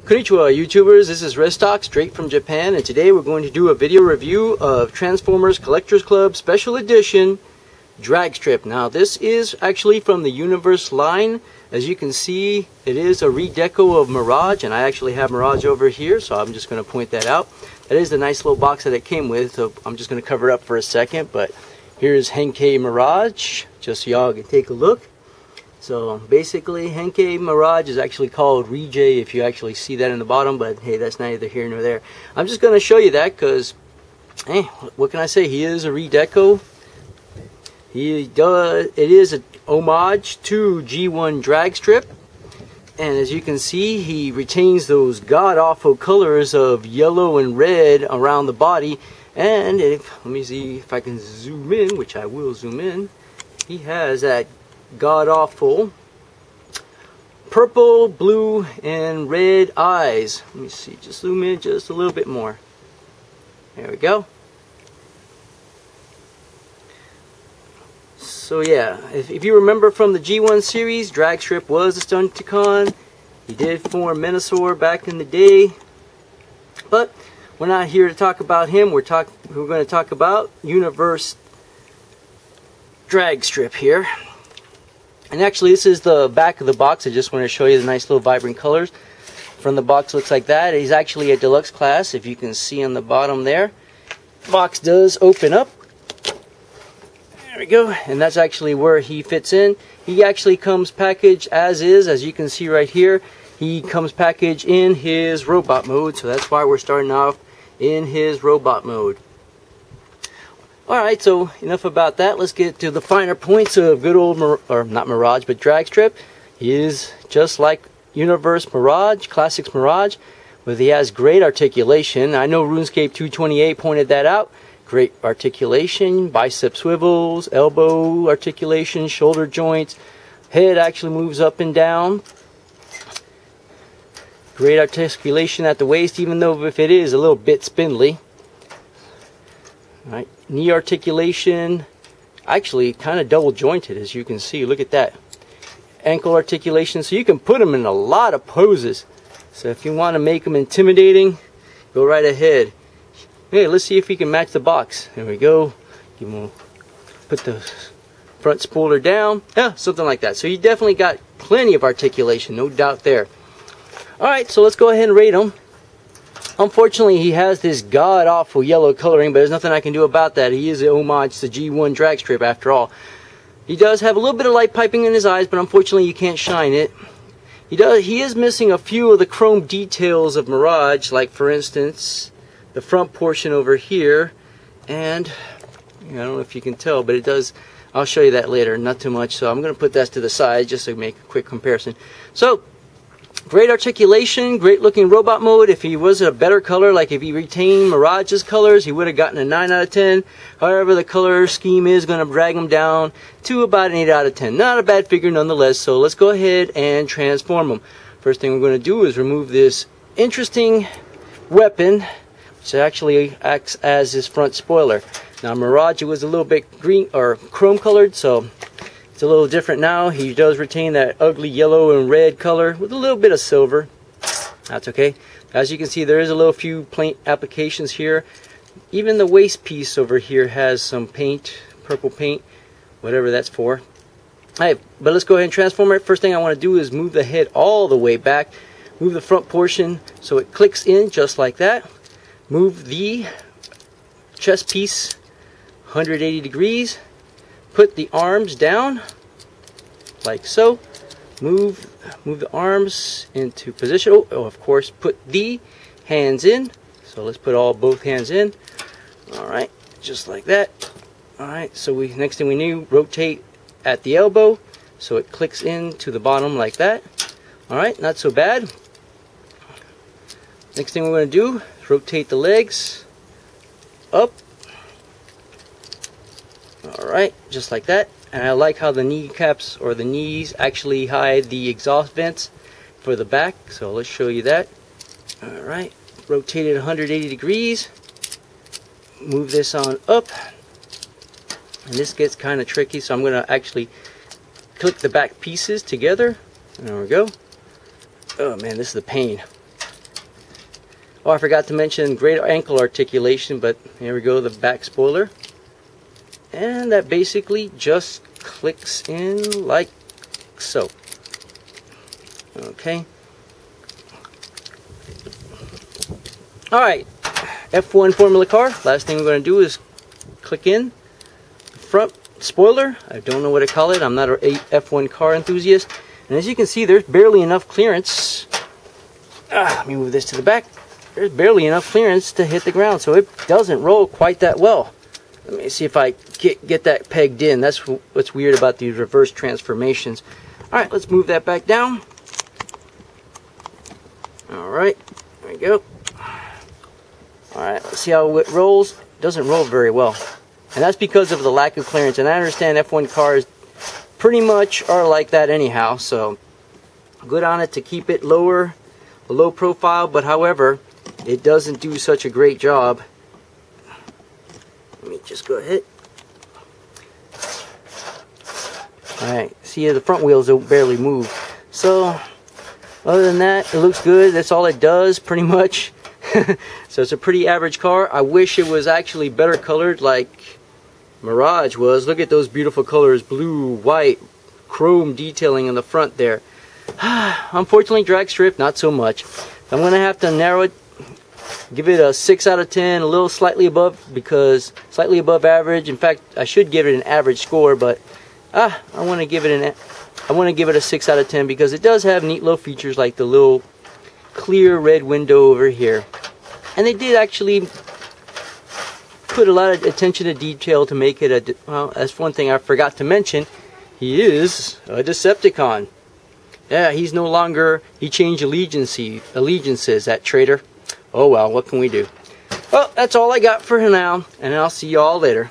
Konnichiwa YouTubers, this is Restock straight from Japan, and today we're going to do a video review of Transformers Collectors Club Special Edition Drag Strip. Now this is actually from the Universe line. As you can see, it is a redeco of Mirage, and I actually have Mirage over here, so I'm just going to point that out. That is the nice little box that it came with, so I'm just going to cover it up for a second, but here's Henkei Mirage, just so y'all can take a look. So basically, Henkei Mirage is actually called Rijay if you actually see that in the bottom, but hey, that's neither here nor there. I'm just going to show you that because, hey, what can I say? He is a redeco. It is a homage to G1 Drag Strip. And as you can see, he retains those god-awful colors of yellow and red around the body. And let me see if I can zoom in, which I will zoom in. He has that god-awful purple, blue, and red eyes. Let me see, just zoom in just a little bit more. There we go. So yeah, if you remember from the G1 series, Drag Strip was a Stunticon. He did form Menasor back in the day. But we're not here to talk about him. We're going to talk about Universe Drag Strip here. And actually, this is the back of the box. I just want to show you the nice little vibrant colors. From the box looks like that. He's actually a deluxe class, if you can see on the bottom there. Box does open up. There we go. And that's actually where he fits in. He actually comes packaged as is, as you can see right here. He comes packaged in his robot mode, so that's why we're starting off in his robot mode. Alright, so enough about that. Let's get to the finer points of good old, not Mirage, but Drag Strip. He is just like Universe Mirage, Classics Mirage, but he has great articulation. I know RuneScape 228 pointed that out. Great articulation, bicep swivels, elbow articulation, shoulder joints. Head actually moves up and down. Great articulation at the waist, even though if it is a little bit spindly. Right. Knee articulation, actually kind of double jointed, as you can see. Look at that. Ankle articulation, so you can put them in a lot of poses. So if you want to make them intimidating, go right ahead. Hey, let's see if we can match the box. There we go. You will put the front spoiler down. Yeah, something like that. So you definitely got plenty of articulation, no doubt there. Alright, so let's go ahead and rate him. Unfortunately, he has this god-awful yellow coloring, but there's nothing I can do about that. He is an homage to G1 Drag Strip after all. He does have a little bit of light piping in his eyes, but unfortunately you can't shine it. He is missing a few of the chrome details of Mirage, like for instance, the front portion over here. And I don't know if you can tell, but it does. I'll show you that later, not too much. So I'm going to put that to the side just to make a quick comparison. So, great articulation, great looking robot mode. If he was a better color, like if he retained Mirage's colors, he would have gotten a 9 out of 10. However, the color scheme is going to drag him down to about an 8 out of 10. Not a bad figure nonetheless, so let's go ahead and transform him. First thing we're going to do is remove this interesting weapon, which actually acts as his front spoiler. Now Mirage, it was a little bit green or chrome colored, so it's a little different now. He does retain that ugly yellow and red color with a little bit of silver. That's okay. As you can see, there is a little few paint applications here. Even the waist piece over here has some paint, purple paint, whatever that's for. Alright, but let's go ahead and transform it. First thing I want to do is move the head all the way back. Move the front portion so it clicks in just like that. Move the chest piece 180 degrees. Put the arms down, like so. Move the arms into position. Oh, of course, put the hands in. So let's put both hands in. All right, just like that. All right, so next thing we need, rotate at the elbow, so it clicks into the bottom like that. All right, not so bad. Next thing we're going to do is rotate the legs up. Alright, just like that. And I like how the kneecaps or the knees actually hide the exhaust vents for the back. So let's show you that. Alright, rotate it 180 degrees. Move this on up. And this gets kind of tricky, so I'm going to actually click the back pieces together. There we go. Oh man, this is the pain. Oh, I forgot to mention great ankle articulation, but here we go, the back spoiler. And that basically just clicks in like so. Okay. Alright, F1 Formula car. Last thing we're going to do is click in the front spoiler. I don't know what to call it. I'm not an F1 car enthusiast. And as you can see, there's barely enough clearance. Let me move this to the back. There's barely enough clearance to hit the ground, so it doesn't roll quite that well. Let me see if I get that pegged in. That's what's weird about these reverse transformations. Alright, let's move that back down. Alright, there we go. Alright, let's see how it rolls. It doesn't roll very well. And that's because of the lack of clearance. And I understand F1 cars pretty much are like that anyhow, so good on it to keep it lower, a low profile, but however, it doesn't do such a great job. Let me just go ahead. Alright, see, the front wheels don't barely move. So, other than that, it looks good. That's all it does, pretty much. So it's a pretty average car. I wish it was actually better colored like Mirage was. Look at those beautiful colors, blue, white, chrome detailing on the front there. Unfortunately, drag strip, not so much. I'm going to have to narrow it, give it a 6 out of 10, a little slightly above, because slightly above average. In fact, I should give it an average score, but I want to give it a 6 out of 10 because it does have neat little features like the little clear red window over here. And they did actually put a lot of attention to detail to make it a, well, that's one thing I forgot to mention. He is a Decepticon. Yeah, he's no longer, he changed allegiances, that traitor. Oh well, what can we do? Well, that's all I got for now, and I'll see you all later.